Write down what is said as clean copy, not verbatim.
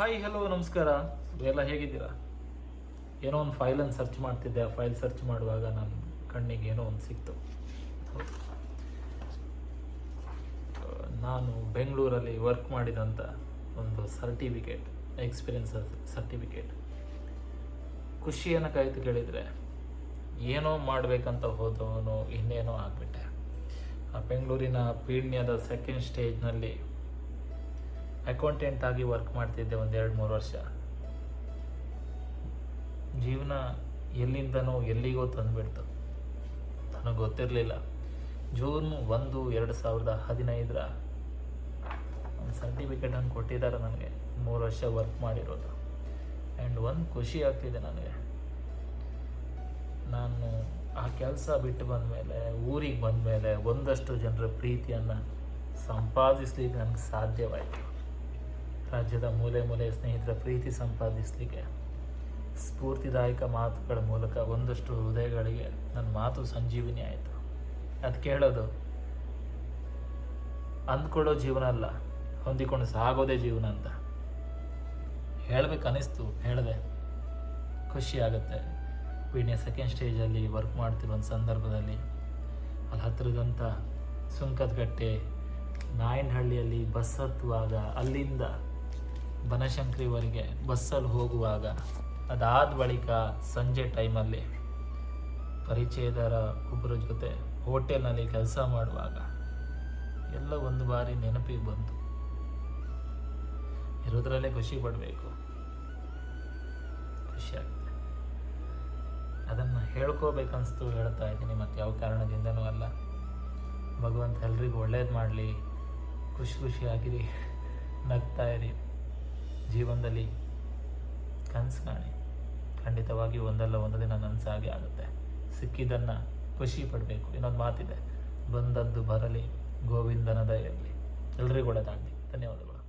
Hi hello ನಮಸ್ಕಾರ. ಎಲ್ಲ ಹೇಗಿದ್ದೀರಾ? ಏನೋ ಒಂದು ಫೈಲನ್ನು ಸರ್ಚ್ ಮಾಡ್ತಿದ್ದೆ. ಆ ಫೈಲ್ ಸರ್ಚ್ ಮಾಡುವಾಗ ನನ್ನ ಕಣ್ಣಿಗೆ ಏನೋ ಒಂದು ಸಿಕ್ತು. ಹೌದು, ನಾನು ಬೆಂಗಳೂರಲ್ಲಿ ವರ್ಕ್ ಮಾಡಿದಂಥ ಒಂದು ಸರ್ಟಿಫಿಕೇಟ್, ಎಕ್ಸ್ಪೀರಿಯನ್ಸ್ ಸರ್ಟಿಫಿಕೇಟ್. ಖುಷಿಯನ್ನು ಕಾಯ್ತು ಕೇಳಿದರೆ ಏನೋ ಮಾಡಬೇಕಂತ ಹೋದವನು ಇನ್ನೇನೋ ಆಗಿಬಿಟ್ಟೆ. ಆ ಬೆಂಗಳೂರಿನ ಪೀಣ್ಯದ ಸೆಕೆಂಡ್ ಸ್ಟೇಜ್ನಲ್ಲಿ ಅಕೌಂಟೆಂಟ್ ಆಗಿ ವರ್ಕ್ ಮಾಡ್ತಿದ್ದೆ ಒಂದು 2-3 ವರ್ಷ. ಜೀವನ ಎಲ್ಲಿಂದನೋ ಎಲ್ಲಿಗೋ ತಂದುಬಿಡ್ತು, ನನಗೆ ಗೊತ್ತಿರಲಿಲ್ಲ. ಜೂನ್ 1, 2015 ಒಂದು ಸರ್ಟಿಫಿಕೇಟನ್ನು ಕೊಟ್ಟಿದ್ದಾರೆ ನನಗೆ, 3 ವರ್ಷ ವರ್ಕ್ ಮಾಡಿರೋದು. ಆ್ಯಂಡ್ ಒಂದು ಖುಷಿ ಆಗ್ತಿದೆ ನನಗೆ. ನಾನು ಆ ಕೆಲಸ ಬಿಟ್ಟು ಬಂದಮೇಲೆ, ಊರಿಗೆ ಬಂದಮೇಲೆ ಒಂದಷ್ಟು ಜನರ ಪ್ರೀತಿಯನ್ನು ಸಂಪಾದಿಸ್ಲಿಕ್ಕೆ ನನಗೆ ಸಾಧ್ಯವಾಯಿತು. ರಾಜ್ಯದ ಮೂಲೆ ಮೂಲೆಯ ಸ್ನೇಹಿತರ ಪ್ರೀತಿ ಸಂಪಾದಿಸಲಿಕ್ಕೆ ಸ್ಫೂರ್ತಿದಾಯಕ ಮಾತುಗಳ ಮೂಲಕ ಒಂದಷ್ಟು ಹೃದಯಗಳಿಗೆ ನನ್ನ ಮಾತು ಸಂಜೀವಿನಿ ಆಯಿತು. ಅದು ಕೇಳೋದು ಅಂದ್ಕೊಳ್ಳೋ ಜೀವನ ಅಲ್ಲ, ಹೊಂದಿಕೊಂಡು ಸಾಗೋದೇ ಜೀವನ ಅಂತ ಹೇಳಬೇಕನ್ನಿಸ್ತು, ಹೇಳಿದೆ. ಖುಷಿ ಆಗುತ್ತೆ. ಪೀಣ್ಯ ಸೆಕೆಂಡ್ ಸ್ಟೇಜಲ್ಲಿ ವರ್ಕ್ ಮಾಡ್ತಿರೋ ಒಂದು ಸಂದರ್ಭದಲ್ಲಿ ಅಲ್ಲಿ ಹತ್ತಿರದಂಥ ಸುಂಕದಕಟ್ಟೆ, ನಾಯನಹಳ್ಳಿಯಲ್ಲಿ ಬಸ್ ಹತ್ತುವಾಗ, ಅಲ್ಲಿಂದ ಬನಶಂಕರಿವರೆಗೆ ಬಸ್ಸಲ್ಲಿ ಹೋಗುವಾಗ, ಅದಾದ ಬಳಿಕ ಸಂಜೆ ಟೈಮಲ್ಲಿ ಪರಿಚಯದರ ಒಬ್ಬರ ಜೊತೆ ಹೋಟೆಲ್ನಲ್ಲಿ ಕೆಲಸ ಮಾಡುವಾಗ ಎಲ್ಲ ಒಂದು ಬಾರಿ ನೆನಪಿಗೆ ಬಂತು. ಇರೋದ್ರಲ್ಲೇ ಖುಷಿ ಪಡಬೇಕು, ಖುಷಿಯಾಗುತ್ತೆ. ಅದನ್ನು ಹೇಳ್ಕೋಬೇಕನ್ನಿಸ್ತು, ಹೇಳ್ತಾ ಇದ್ದೀನಿ. ಮತ್ತು ಯಾವ ಕಾರಣದಿಂದನೂ ಅಲ್ಲ. ಭಗವಂತ ಎಲ್ರಿಗೂ ಒಳ್ಳೇದು ಮಾಡಲಿ, ಖುಷಿಯಾಗಿರಿ, ನಗ್ತಾ ಇರಿ. ಜೀವನದಲ್ಲಿ ಕನಸು ಕಾಣಿ, ಖಂಡಿತವಾಗಿ ಒಂದಲ್ಲ ಒಂದು ದಿನ ನನಸಾಗೆ ಆಗುತ್ತೆ. ಸಿಕ್ಕಿದ್ದನ್ನು ಖುಷಿ ಪಡಬೇಕು. ಇನ್ನೊಂದು ಮಾತಿದೆ, ಬಂದದ್ದು ಬರಲಿ, ಗೋವಿಂದನ ದಯೆಯಲ್ಲಿ. ಎಲ್ರಿಗೂ ಒಳ್ಳೆಯದಾಗಲಿ. ಧನ್ಯವಾದಗಳು.